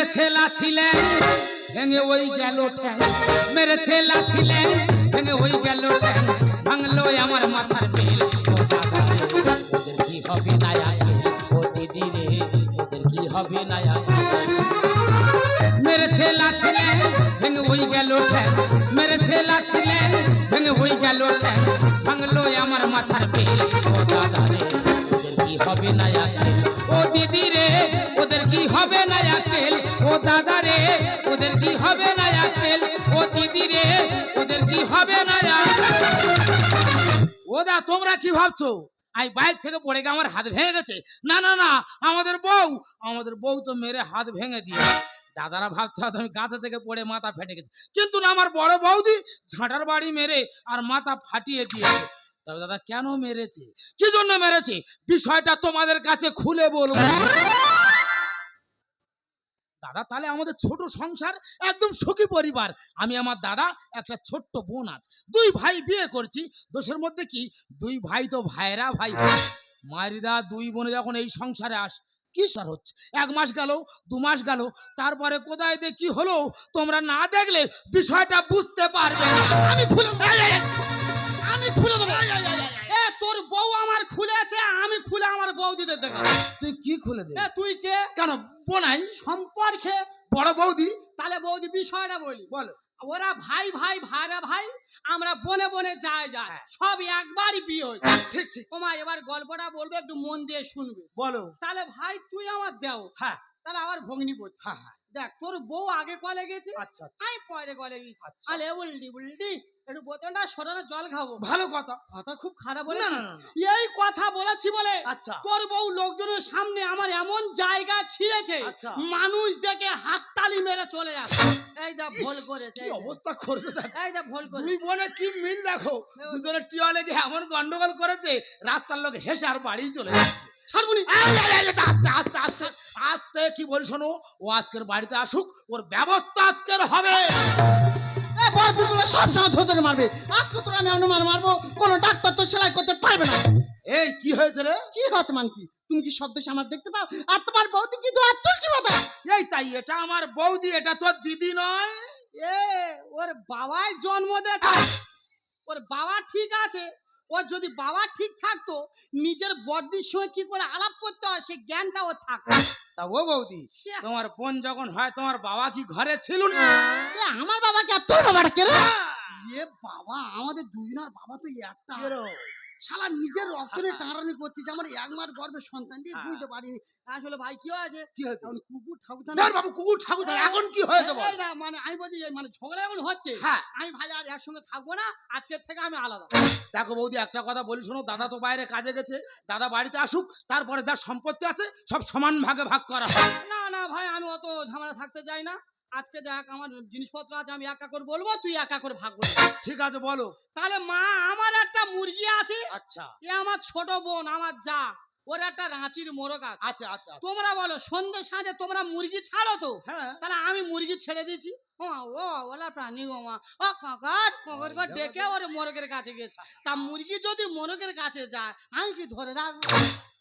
মেরেছে লাথিলে ভেঙে ওই গেল ঠ্যাং, মেরেছে লাথিলে ভেঙে ওই গেল ঠ্যাং, ভাঙলো আমার মাথার বেল। ওদের কি হবে না ও দিদি রে, ওদের কি হবে না। মেরেছে লাথিলে ভেঙে ওই গেল ঠ্যাং, মেরেছে লাথিলে ভেঙে ওই গেল ঠ্যাং, ভাঙলো আমার মাথার বেল। ও দাদা রে ওদের কি হবে না ও দিদি রে, ওদের কি হবে না আকেল। ও দাদা রে ওদের কি হবে না আকেল। ও দিদি রে ওদের কি হবে না। ও দা তোমরা কি ভাবছো আই বাইক থেকে পড়ে গিয়ে আমার হাত ভেঙে গেছে? না না না, আমাদের বউ তো মেরে হাত ভেঙে দিয়ে। দাদারা ভাবছে আমি গাছে থেকে পড়ে মাথা ফেটে গেছে, কিন্তু না, আমার বড় বৌদি ঝাঁটার বাড়ি মেরে আর মাথা ফাটিয়ে দিয়েছে। তবে দাদা কেন মেরেছে, কি জন্য মেরেছে, বিষয়টা তোমাদের কাছে খুলে বলবো। দাদা তাহলে আমাদের ছোট সংসার, একদম সুখী পরিবার। আমি আমার দাদা, একটা ছোট্ট বোন আছে, দুই ভাই বিয়ে করছি। দোষের মধ্যে কি, দুই ভাই তো ভাইরা ভাই। মারিদা দুই বোনে যখন এই সংসারে আস কি সার হচ্ছে, 1 মাস গেল 2 মাস গেল, তারপরে কোথায় দিয়ে কি হলো তোমরা না দেখলে বিষয়টা বুঝতে পারবে। আমি খুলে দেবো। তোর বউ আমার খুলেছে, আমি খুলে আমার বউ দিতে দেখ। তুই কি খুলে দে? তুই কে? কেন বোনাই সম্পর্কে বড় বৌদি। তাহলে বৌদি বিষয়টা বলি। বলো। ওরা ভাই ভাই ভাইরা ভাই, আমরা বনে বনে যায় সব একবারই বিয়ে হয়েছে। ঠিক ঠিক। ওমা এবার গল্পটা বলবে, একটু মন দিয়ে শুনবে। বলো। তাহলে ভাই তুই আমার দেও। হ্যাঁ। তাহলে আমার ভগ্নি বলছি। হ্যাঁ হ্যাঁ। দেখ তোর বউ আগে কলে গেছে, আচ্ছা আমি পরে কলে গেছি। আলে উল্টি একটু বোতলটা সরানো জল খাবো। ভালো কথা, কথা খুব খারাপ বলেছি। এই কথা বলেছি বলে আচ্ছা তোর বউ লোকজনের সামনে আমার এমন জায়গা ছিঁড়েছে, মানুষ দেখে হাততালি মেরে চলে যাচ্ছে। এই দা ভুল করেছে, কি অবস্থা করেছে। এই দা ভুল করে দুই বোনে কি মিল দেখো, দুজনে টিওলে যে এমন গন্ডগোল করেছে, রাস্তার লোক হেসে আর বাড়ি চলে যাচ্ছে। আস্তে আস্তে আস্তে আস্তে কি বলি শোনো, ও আজকের বাড়িতে আসুক, ওর ব্যবস্থা আজকের হবে। সব সময় ধরে মারবে, আজকে তোর আমি অনুমান মারবো, কোন ডাক্তার তো সেলাই করতে পারবে না। এই কি হয়েছে রে? কি হচ্ছে মান কি, তুমি কি শব্দ আমার দেখতে পাও? আর তোমার বৌদি কি হাত তুলছি মাথা? এই তাই, এটা আমার বৌদি, এটা তোর দিদি নয়। ওর বাবাই জন্ম দিয়েছে, ওর বাবা ঠিক আছে। ও যদি বাবা ঠিক থাকতো, নিজের বড়দির সঙ্গে কি করে আলাপ করতে হয় সে জ্ঞানটা ওর থাকতো। তা ও বৌদি, তোমার বোন যখন হয় তোমার বাবা কি ঘরে ছিল না? আমার বাবা কে, তোর বাবাটা কে রে? এ বাবা, আমাদের দুজনের বাবা তো একটা। শালা নিজের রক্তনে টানাটানি করতেছে, আমার 1 মাস গর্ভের সন্তান দিয়ে বুঝতে পারিনি। আসলে ভাই কি হয়েছে? কি হয়েছে? কুকুর ঠাকুর বাবু, কুকুর ঠাকুর এখন কি হয়েছে? মানে আমি বলছি মানে ঝগড়া এমন হচ্ছে, আমি ভাই আর একসঙ্গে থাকবো না, আজকের থেকে আমি আলাদা। দেখো বৌদি, একটা কথা বলি শোনো, দাদা তো বাইরে কাজে গেছে, দাদা বাড়িতে আসুক, তারপরে যা সম্পত্তি আছে সব সমান ভাগে ভাগ করা হয়। না না ভাই, আমি অত ঝামেলা থাকতে যাই না। আজকে দেখ আমার জিনিসপত্র আছে, আমি একা করে বলবো, তুই একা করে ভাগ করবি। ঠিক আছে বলো। তাহলে মা, আমার একটা মুরগি আছে। আচ্ছা। এ আমার ছোট বোন, আমার যা, ওর একটা রাঁচির মোরগ আছে। আচ্ছা আচ্ছা। তোমরা বলো সন্ধ্যে সাঁঝে তোমরা মুরগি ছাড়ো তো? হ্যাঁ। তাহলে আমি মুরগি ছেড়ে দিয়েছি। ও ওলা প্রাণী গো মা, ও ককর ডেকে ওর মোরগের কাছে গেছে। তা মুরগি যদি মোরগের কাছে যায়, আমি কি ধরে রাখবো?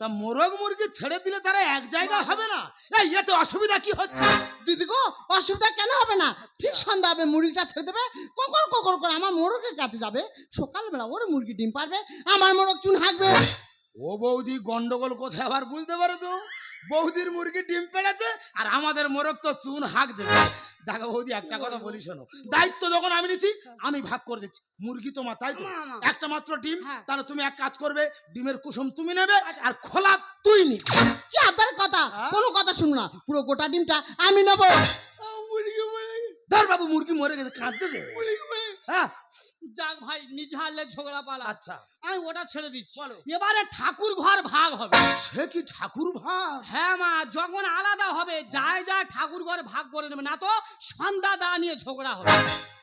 তা মোরগ মুরগি ছেড়ে দিলে তারা এক জায়গা হবে না? এই এতে অসুবিধা কি হচ্ছে? দিদি গো, অসুবিধা কেন হবে না? ঠিক সন্ধ্যা হবে মুরগিটা ছেড়ে দেবে, ককর ককর করে আমার মোরগের কাছে যাবে। সকালবেলা ওর মুরগি ডিম পারবে, আমার মোরগ চুন হাঁকবে। ও বৌদি, গন্ডগোল কোথায় আবার বুঝতে পারছো? বৌদির মুরগি ডিম পেড়েছে আর আমাদের মোরগ তো চুন হাঁক দেবে। দেখো বৌদি, একটা কথা বলি শোনো, দায়িত্ব যখন আমি নিচ্ছি আমি ভাগ করে দিচ্ছি। মুরগি তোমার, তাই তো? একটা মাত্র ডিম, তাহলে তুমি এক কাজ করবে, ডিমের কুসুম তুমি নেবে আর খোলা তুই নিবি। কি আপনার কথা, কোনো কথা শুনো না, পুরো গোটা ডিমটা আমি নেবো। ধর বাবু, মুরগি মরে গেছে, কাঁদতেছে। হ্যাঁ যাক ভাই, নিজে হারলে ঝগড়া পালা। আচ্ছা, আমি ওটা ছেড়ে দিচ্ছি। এবারে ঠাকুর ঘর ভাগ হবে। সে কি ঠাকুর ভাগ? হ্যাঁ মা, যখন আলাদা হবে যায় যায় ঠাকুর ঘর ভাগ করে নেবে, না তো সন্ধ্যা দা নিয়ে ঝগড়া হবে।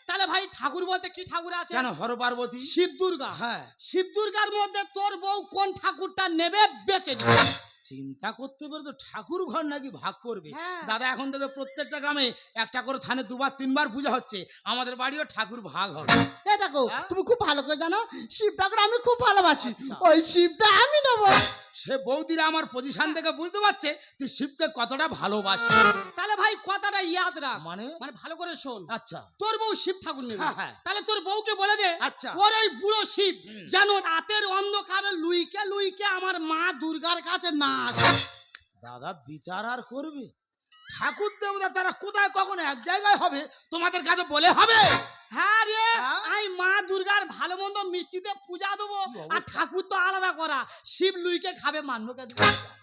তাহলে ভাই ঠাকুর বলতে কি ঠাকুর আছে? কেন, হর পার্বতী, শিব দুর্গা। হ্যাঁ, শিব দুর্গার মধ্যে তোর বউ কোন ঠাকুরটা নেবে বেঁচে নেবে। চিন্তা করতে পারো তো, ঠাকুর ঘর নাকি ভাগ করবে? দাদা এখন থেকে প্রত্যেকটা গ্রামে একটা করে থানে 2বার 3বার পূজা হচ্ছে, আমাদের বাড়িও ঠাকুর ভাগ হবে। এই দেখো, তুমি খুব ভালো করে জানো শিব ঠাকুর আমি খুব ভালোবাসি, ওই শিবটা আমি নেবো। সে বৌদিরা আমার পজিশন থেকে বুঝতে পারছে তুই শিবকে কতটা ভালোবাসি। তাহলে ভাই কথাটা ইয়াদ রাখ, মানে মানে ভালো করে শোন। আচ্ছা তোর বউ শিব ঠাকুর নেবে, হ্যাঁ, হ্যাঁ। তাহলে তোর বউকে বলে দে আচ্ছা। ওর ওই বুড়ো শিব যেন রাতের অন্ধকারে লুইকে লুইকে আমার মা দুর্গার কাছে না আসে। দাদা বিচার আর করবে? ঠাকুর দেবতা তারা কোথায় কখন এক জায়গায় হবে, তোমাদের কাছে বলে হবে? হ্যাঁ রে, হ্যাঁ? আমি মা দুর্গার ভালো মন্দ মিষ্টিতে পূজা দেবো, কি অবস্থা? আর ঠাকুর তো আলাদা করা, শিব লুইকে খাবে মান্য কেন?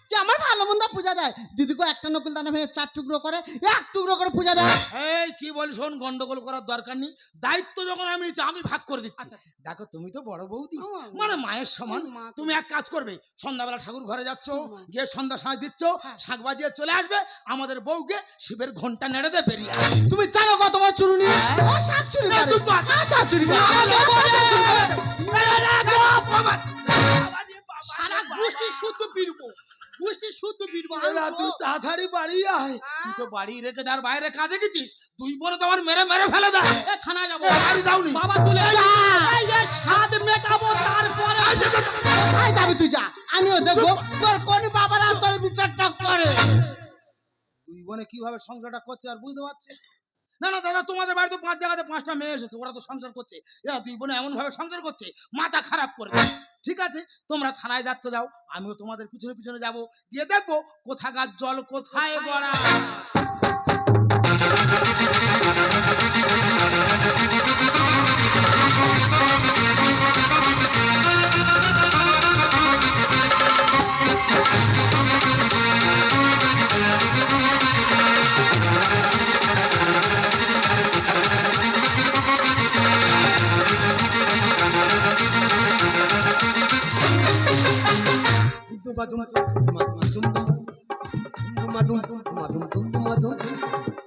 যে আমার ভালো মন্দ পূজা দেয়, দিদিকে একটা নকুল দানা ভেঙে 4 টুকরো করে, 1 টুকরো করে পূজা দেয়। এই কি বল, শোন, গন্ডগোল করার দরকার নেই। দায়িত্ব যখন আমি নিচ্ছি, আমি ভাগ করে দিচ্ছি। আচ্ছা। দেখো তুমি তো বড় বৌদি, আমার মানে মায়ের সমান। মা তো- তুমি এক কাজ করবে, সন্ধ্যাবেলা ঠাকুর ঘরে যাচ্ছ, গিয়ে সন্ধ্যা সাঁজ দিচ্ছ, হ্যাঁ। শাঁখ বাজিয়ে চলে আসবে, আমাদের বউকে শিবের ঘন্টা নেড়ে দিয়ে বেরিয়ে আসবে। তুমি জানো কত বড় চুরুনি? ও শাক চুরি করে, চুপ কর। ও শাক চুরি করে, ও শাক চুরি করে। সারা গোষ্ঠী শুদ্ধ পিরবো, গোষ্ঠী শুদ্ধ পিরবো। তুই তাড়াতাড়ি বাড়ি আয়। তুই তো বাড়ি রেখে তার বাইরে কাজে গেছিস, তুই বলে তো আমার মেরে মেরে ফেলে দেয়। থানা যাবো, বাড়ি যাওনি? বাবা তুলে এই যে স্বাদ মেটাবো, তারপরে কোথায় যাবি তুই? যা, আমিও দেখবো তোর কোন বাবারা তোর বিচারটা করে। দুই বোনে কিভাবে সংসারটা করছে আর বুঝতে পারছে না। না দাদা, তোমাদের বাড়িতে 5 জায়গাতে 5টা মেয়ে এসেছে, ওরা তো সংসার করছে, এরা দুই বোনে এমন ভাবে সংসার করছে, মাথা খারাপ করে দেয়। ঠিক আছে, তোমরা থানায় যাচ্ছ, যাও, আমিও তোমাদের পিছনে পিছনে যাবো, গিয়ে দেখবো কোথাকার জল কোথায় গড়া।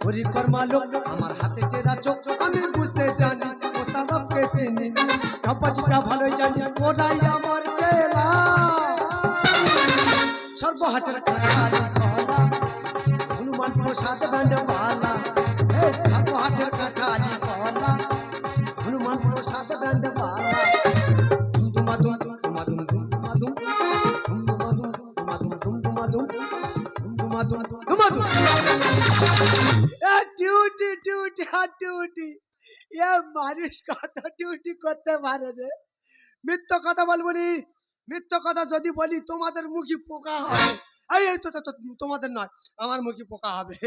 হরিকর্মা লোক আমার হাতে টেরা চোখ, আমি বুঝতে জানি মোস্তাফকে চিনি, কাপাচিটা ভালোই জানি ওরাই আমার চেলা। সর্বহাটের কাটালি কলা, হনুমান প্রসাদ ব্যান্ড পালা, সর্বহাটের কাটালি কলা, হনুমান প্রসাদ ব্যান্ড পালা। দুমাদুম দুমাদুম দুমাদুম দুমাদুম দুমাদুম দুমাদুম দুমাদুম দুমাদুম। ডিউটি ডিউটি আর ডিউটি, এ মানুষ কত ডিউটি করতে পারে রে। মিথ্য কথা বলবো নি, মিথ্য কথা যদি বলি তোমাদের মুখে পোকা হবে। এই তো তোমাদের নয়, আমার মুখে পোকা হবে।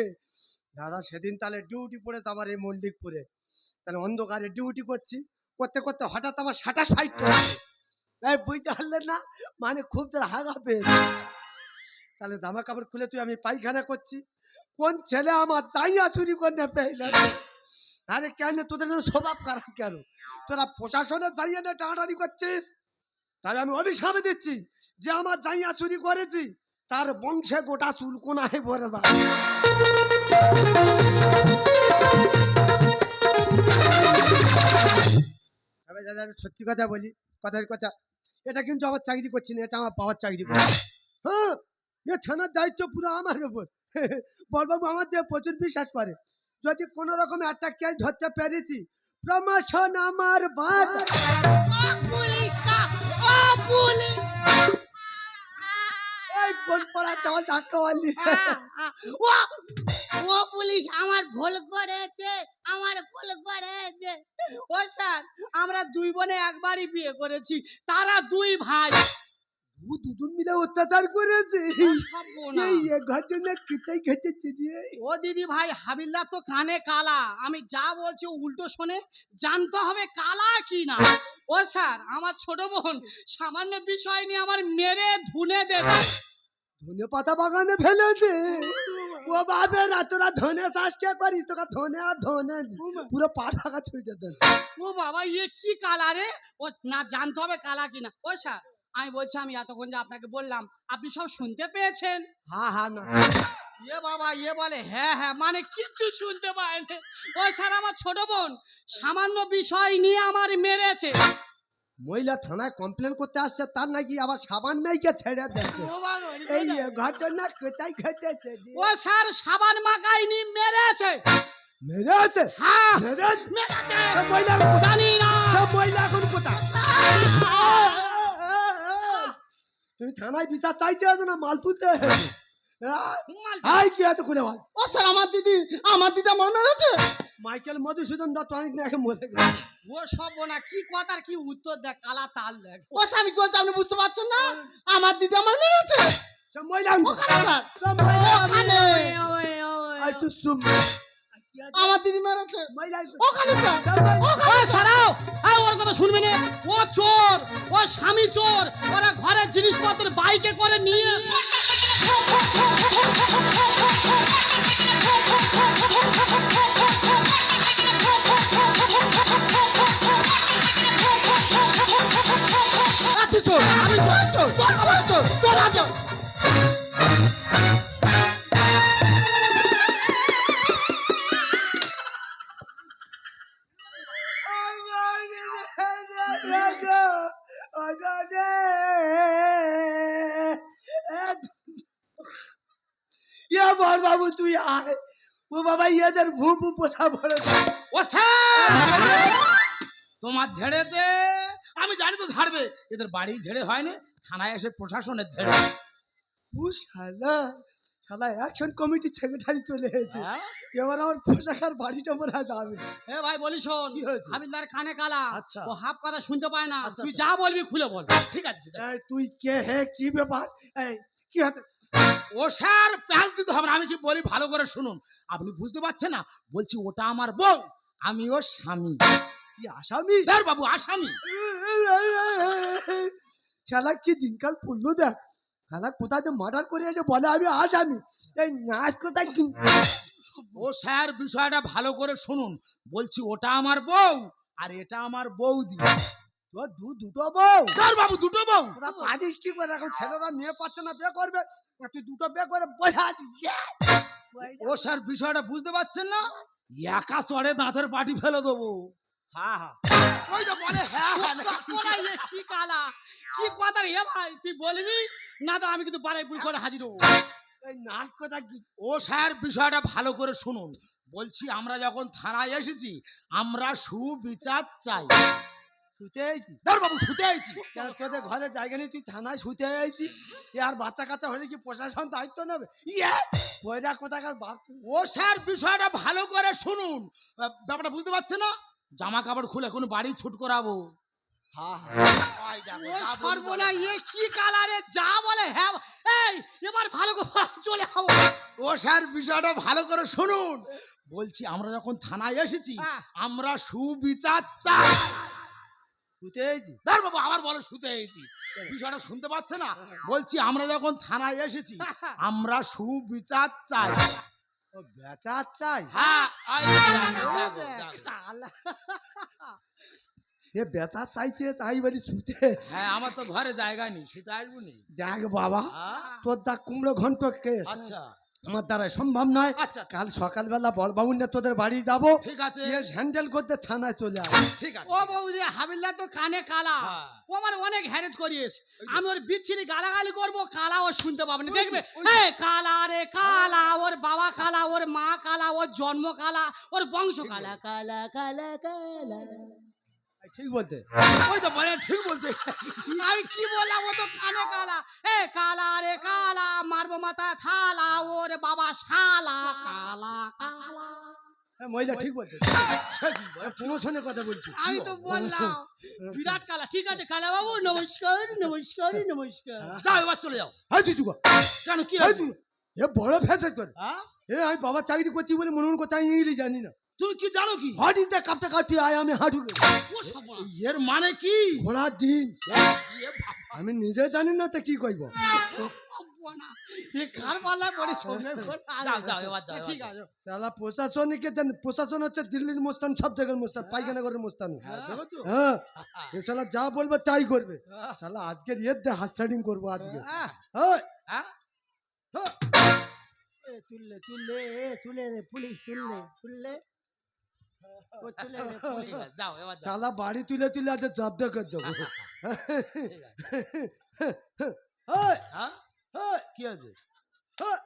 দাদা সেদিন তাহলে ডিউটি পড়েছে আমার এই মল্লিকপুরে, তাহলে অন্ধকারে ডিউটি করছি, করতে করতে হঠাৎ আমার 27 ফাইট করেছে। এই বুঝতে পারলেন না, মানে খুব জোর হাগা পেয়েছে। তাহলে জামা কাপড় খুলে তুই আমি পায়খানা করছি, কোন ছেলে আমার চাইয়া চুরি করে পেয়ে? আরে কেন তোদের স্বভাব খারাপ কেন? তোরা প্রশাসনের চাইয়া না টানাটানি করছিস, তাহলে আমি অভিশাপ দিচ্ছি যে আমার চাইয়া চুরি করেছি তার বংশে গোটা চুল কোনায় ভরে দাও। সত্যি কথা বলি, কথার কথা, এটা কিন্তু আমার চাকরি করছি না, এটা আমার পাওয়ার চাকরি করছি। হ্যাঁ, এ থানার দায়িত্ব পুরো আমার উপর। বলবাবু আমার দিয়ে প্রচুর বিশ্বাস করে, যদি কোন রকম একটা কেস ধরতে পেরেছি প্রমোশন আমার বাদ। এই কোন পড়া চাওয়াল ধাক্কা মারলি? ও পুলিশ আমার ভুল করেছে, আমার ভুল করেছে। ও স্যার, আমরা দুই বোনে একবারই বিয়ে করেছি, তারা দুই ভাই। দুজন মিলে অত্যাচার করেছে, এই ঘটনা কোথায় ঘটেছে রে? ও দিদি ভাই, হাবিলদার তো কানে কালা, আমি যা বলছি উল্টো শোনে, জানতে হবে কালা কি না। ও স্যার, আমার ছোট বোন সামান্য বিষয় নিয়ে আমার মেরে ধুনে দেবে। ধনে পাতা বাগানে ফেলেছে। ও বাবেরা, তোরা ধনে চাষ কে করিস? তোকে ধনে আর ধনে পুরো পাট ফাঁকা ছুটে দেন। ও বাবা, ইয়ে কি কালা রে? ও না, জানতে হবে কালা কিনা। ও স্যার, আমি বলছি, আমি এতক্ষণ যে আপনাকে বললাম আপনি সব শুনতে পেয়েছেন? হ্যাঁ হ্যাঁ না, ইয়ে বাবা, ইয়ে বলে হ্যাঁ হ্যাঁ, মানে কিচ্ছু শুনতে পায়নি। ও স্যার, আমার ছোট বোন সামান্য বিষয় নিয়ে আমার মেরেছে। মহিলা থানায় কমপ্লেন করতে আসছে, তার নাকি আবার সাবান মেয়েকে ছেড়ে দিচ্ছে। ও বাবা, এই ঘটনা কোথায় ঘটেছে? ও স্যার, সাবান মাখাইনি, মেরেছে। মেরেছে? হ্যাঁ, মেরেছে? মেরেছে। সব মহিলা জানি না। সব মহিলা এখন কোথায়? তুমি থানায় বিচার চাইতে আছো না মাল তুলতে এসেছো? আই কি এত খুলে বল। ও স্যার আমার দিদি আমার মেরেছে। মাইকেল মধুসূদন দত্ত অনেক না এখন মরে গেছে। ও সব না কি কথার কি উত্তর দেখ কালা তাল দেখ ও স্যার আমি কি বলছি আপনি বুঝতে পারছেন না? আমার দিদি আমার মেরেছে। সব মহিলা আনবো। ওখানে স্যার, সব মহিলা ওখানে। আই তুই সুম। আমার দিদি মেরেছে মহিলা আনবো। ওখানে স্যার, সব মহিলা। ওখানে স্যার। ছাড়াও ওর কথা শুনবি না ও চোর ও স্বামী চোর ওরা ঘরের জিনিসপত্র বাইকে করে নিয়ে তুই চোর, আমি চোর, তোর বাবা চোর, তোর আছো। বাবু তুই আয়। ও বাবা এদের ভূপু পোথা পড়ে। ও স্যার তোমার ঝেড়েছে আমি জানি তো ঝাড়বে, এদের বাড়ি ঝেড়ে হয় না, থানায় এসে প্রশাসনের ঝেড়ে। ও শালা শালা অ্যাকশন কমিটির সেক্রেটারি চলে এসেছে। হ্যাঁ? এবার আমার পোশাকার বাড়িটা মনে হয় যাবে। এ ভাই বলি শোন কি হয়েছে? হাবিলদার কানে কালা আচ্ছা। ও হাফ কথা শুনতে পায় না আচ্ছা, তুই আচ্ছা। যা বলবি খুলে বল ঠিক আছে, ঠিক আছে। এই, তুই কে হে কি ব্যাপার? এই কি হাতে? ও স্যার প্যাঁচ দিতে হবে না, আমি কি বলি ভালো করে শুনুন। আপনি বুঝতে পারছেন না, বলছি ওটা আমার বউ, আমি ওর স্বামী। কি আসামি? ধর বাবু আসামি। শালা কি দিনকাল পড়লো দেখ। শালা কোথায় মার্ডার করে এসে বলে আমি আসামি। এই নাচ কোথায় কি? ও স্যার বিষয়টা ভালো করে শুনুন, বলছি ওটা আমার বউ আর এটা আমার বৌদি। তোর দুটো বউ। ধর বাবু দুটো বউ। ওরা পারিস কি করে? এখন ছেলেরা মেয়ে পাচ্ছে না, বিয়ে করবে। আর তুই দুটো বিয়ে করে বসে আছিস। ও স্যার বিষয়টা বুঝতে পারছেন না, একা চড়ে দাঁতের পাটি ফেলে দেবো। হ্যাঁ হ্যাঁ। ওই তো বলে হ্যাঁ হ্যাঁ তোরা এ কি কালা কি কথা রে ভাই তুই বলবি না তো আমি কিন্তু বাড়াই পুরো করে হাজির হবো এই নাচ কোথায় কি? ও স্যার বিষয়টা ভালো করে শুনুন, বলছি আমরা যখন থানায় এসেছি আমরা সুবিচার চাই। শুতে আইছি? ধর বাবু শুতে আইছি। কেন তোদের ঘরে জায়গা নেই, তুই থানায় শুতে আইছি? এ আর বাচ্চা কাচ্চা হলে কি প্রশাসন দায়িত্ব নেবে? ওইটা কোথাকার বাপ। ও স্যার বিষয়টা ভালো করে শুনুন, ব্যাপারটা বুঝতে পারছে না, জামা কাপড় খুলে কোনো বাড়ি ছুট করাবো। হ্যাঁ ওই দেখো, ও যা বলি সর্বনা বলে। এ কি কালারে যা বলে হ্যাঁ এই এবার ভালো করে চলে যাবো ও স্যার বিষয়টা ভালো করে শুনুন, বলছি আমরা যখন থানায় এসেছি হ্যাঁ। আমরা সুবিচার চাই। শুতে আইছি? ধর বাবু আবার বলো শুতে এসেছি, বিষয়টা শুনতে পাচ্ছে না, বলছি আমরা যখন থানায় এসেছি আমরা সুবিচার চাই। ও বেচা চাই? হ্যাঁ ওই দেখো, ও দেখো, দেখ, দেখো। কালা। এ বেচা চাইতে চাই বাড়ি শুতে। হ্যাঁ আমার তো ঘরে জায়গা নেই, শুতে আসবো নি। দেখ বাবা, হ্যাঁ? তোর দা কুমড়ো ঘন্ট কেস আচ্ছা আমার দ্বারা সম্ভব নয়। আচ্ছা কাল সকালবেলা বলবাবু না তোদের বাড়ি যাবো, ঠিক আছে, কেস হ্যান্ডেল করতে থানায় চলে আস। ঠিক আছে। ও বৌদি হাবিলদার তো কানে কালা হ্যাঁ। ও আমার অনেক হ্যারেজ করিয়েছে ওই যে। আমি ওর বিচ্ছিরি গালাগালি করবো কালা ও শুনতে পাবে না ওই যে, দেখবে ওই যে। এই কালা রে কালা ওর বাবা কালা ওর মা কালা ওর জন্ম কালা ওর বংশ কালা কালা কালা কালা ঠিক বলতে। ওই তো মানে ঠিক বলতে। আমি কি বললাম ও তো কানে কালা এ কালা রে কালা মারবো মাথা থালা ওর বাবা শালা কালা কালা হ্যাঁ মহিলা ঠিক বলতে। সে কি বলে? প্রমোশনের কথা বলছি। আমি তো বললাম বিরাট কালা ঠিক আছে কালা বাবু নমস্কার নমস্কার নমস্কার যাও এবার চলে যাও। হ্যাঁ তুই তুই কেন কি হ্যাঁ হয়েছে? তুই এ বড় ফেসে তোর। হ্যাঁ? এ আমি বাবা চাকরি করছি বলে মনে মনে কথা ইংলিশ জানি না। তুমি কি জানো কি? হোয়াট ইজ দ্য কাপটা কাপটি আয় আমি হাঁটু ও সর্বনাশ এর মানে কি? ঘোড়ার ডিম। এ বাবা। আমি নিজে জানি না তো কি কইব। না এ কার পাল্লায় পড়ে সঙ্গে যাও যাও এবার যাও ঠিক এবার যাও। আছে সালা প্রশাসনকে দেন, প্রশাসন হচ্ছে দিল্লির মোস্তান, সব জায়গার মোস্তান, পায়খানা ঘরের মোস্তান। হ্যাঁ, দেখেছো? হ্যাঁ এ শালা যা বলবে তাই করবে। শালা আজকের ইয়ে দিয়ে হাত সাইডিং করবো আজকে। হ্যাঁ হ্যাঁ হ্যাঁ? তুললে তুললে তুলে রে পুলিশ তুললে তুললে ও তুলে রে ঠিক পুলিশ আছে, যাও এবার যাও। শালা বাড়ি তুলে তুলে আজ জব্দ করে দেবো। ঠিক আছে। হ্যাঁ, হ্যাঁ? হ্যাঁ, কি আছে? হ্যাঁ।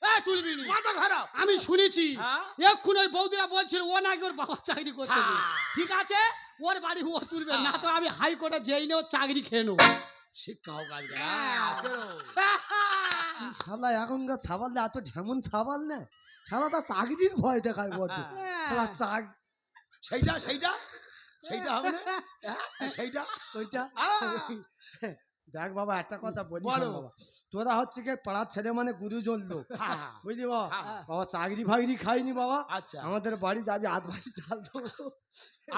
এ তুলবি নি মাথা খারাপ। আমি শুনেছি হ্যাঁ? এক্ষুনি ওই বৌদিরা বলছিল ও নাকি ওর বাবা চাকরি করতে হ্যাঁ। ঠিক আছে ওর বাড়ি ও তুলবে না তো আমি হাইকোর্টে যেই নে ওর চাকরি খেয়ে নেবো শিক্ষা হোক আজকে শালা এখনকার ছাবাল এত ঢেমন ছাবাল না, শালা তার চাকরির ভয় দেখায় বটে। শালা সেইটা সেইটা সেইটা হবে না সেইটা ওইটা দেখ বাবা একটা কথা বলি বলো। বাবা, তোরা হচ্ছে কি পাড়ার ছেলে মানে গুরুজন লোক, হ্যাঁ, হ্যাঁ, বুঝলি বাবা? হ্যাঁ। বাবা চাকরি ফাকরি খাইনি বাবা, আচ্ছা আমাদের বাড়ি যাবি, আধ বাড়ি চাল দেবো।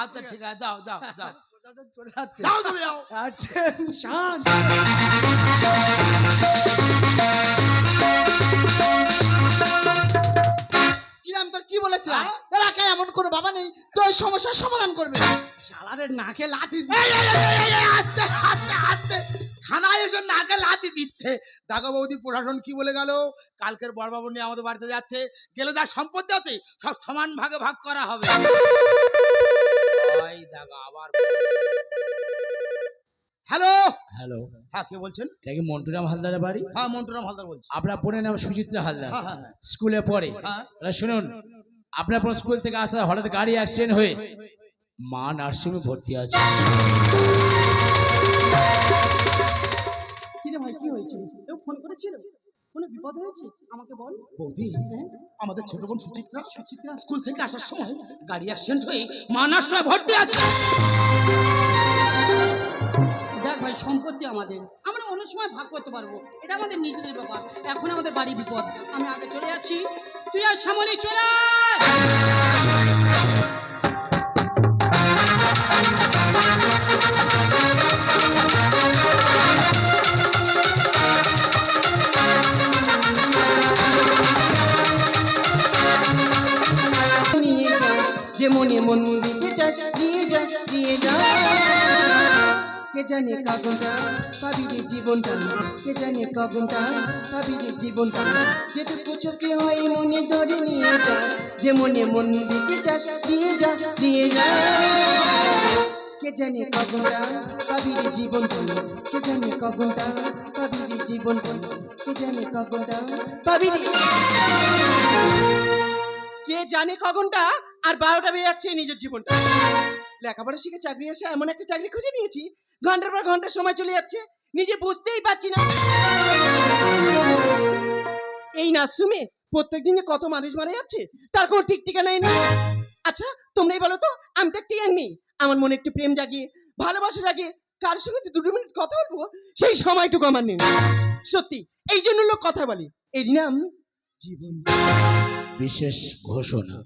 আচ্ছা ঠিক আছে, যাও যাও যাও প্রশাসন চলে যাচ্ছে। যাও চলে যাও। Attention! কিরাম তোর কি বলেছিলাম, এলাকায় এমন কোনো বাবা নেই তো এই সমস্যার সমাধান করবে। শালারের নাকে লাঠি এই, এই, এই, এই, এই, আস্তে আস্তে আস্তে থানায় এসে নাকে লাথি দিচ্ছে। দেখো বৌদি, প্রশাসন কি বলে গেল, কালকের বড়বাবু নিয়ে আমাদের বাড়িতে যাচ্ছে, গেলে যা সম্পত্তি আছে সব সমান ভাগে ভাগ করা হবে। ওই দেখো আবার। হ্যালো হ্যালো, হ্যাঁ, কে বলছেন? এটা কি মন্টুরাম হালদারের বাড়ি? হ্যাঁ, মন্টুরাম হালদার বলছি। আপনার বোনের নাম সুচিত্রা হালদার, হ্যাঁ হ্যাঁ হ্যাঁ, স্কুলে পড়ে। হ্যাঁ। তাহলে শুনুন, আপনার বোন স্কুল থেকে আসতে হঠাৎ গাড়ি অ্যাক্সিডেন্ট হয়ে মা নার্সিংহোমে ভর্তি আছে। কি রে ভাই, কি হয়েছে? কেউ ফোন করেছিল? কোনো বিপদ হয়েছে? আমাকে বল। বৌদি, আমাদের ছোট বোন সুচিত্রা স্কুল থেকে আসার সময় গাড়ি অ্যাক্সিডেন্ট হয়ে মানার সময় ভর্তি আছে। দেখ ভাই, সম্পত্তি আমাদের, আমরা অন্য সময় ভাগ করতে পারবো, এটা আমাদের নিজেদের ব্যাপার। এখন আমাদের বাড়ি বিপদ, আমি আগে চলে যাচ্ছি, তুই আর সামনে চলে আয়। নিয়ে যা যে মনে মন দিতে চাস, নিয়ে যা নিয়ে যা। কে জানে কখনটা পাবি রে জীবনটা, কে জানে কখনটা পাবি রে জীবনটা। যেটুকু চোখে হয় মনে ধরে নিয়ে যা, যে মনে মন দিতে চাস, নিয়ে যা নিয়ে যা। কে জানে কখনটা পাবি রে জীবনটা, কে জানে কখনটা পাবি রে জীবনটা, কে জানে কখনটা পাবি রে। কে জানে কখনটা আর 12টা বেজে যাচ্ছে নিজের জীবনটা। লেখাপড়া শিখে চাকরি এসে এমন একটা চাকরি খুঁজে নিয়েছি, ঘন্টার পর ঘন্টা সময় চলে যাচ্ছে, নিজে বুঝতেই পারছি না। এই নার্সিংহোমে প্রত্যেক দিনে কত মানুষ মারা যাচ্ছে, তার কোনো ঠিক ঠিকানাই নেই। আচ্ছা তোমরাই বলো তো, আমি তো একটা নেই, আমার মনে একটু প্রেম জাগিয়ে, ভালোবাসা জাগিয়ে, কার সঙ্গে 2 মিনিট কথা বলবো সেই সময়টুকু আমার নেই। সত্যি এই জন্য লোক কথা বলে, এর নাম জীবন। বিশেষ ঘোষণা,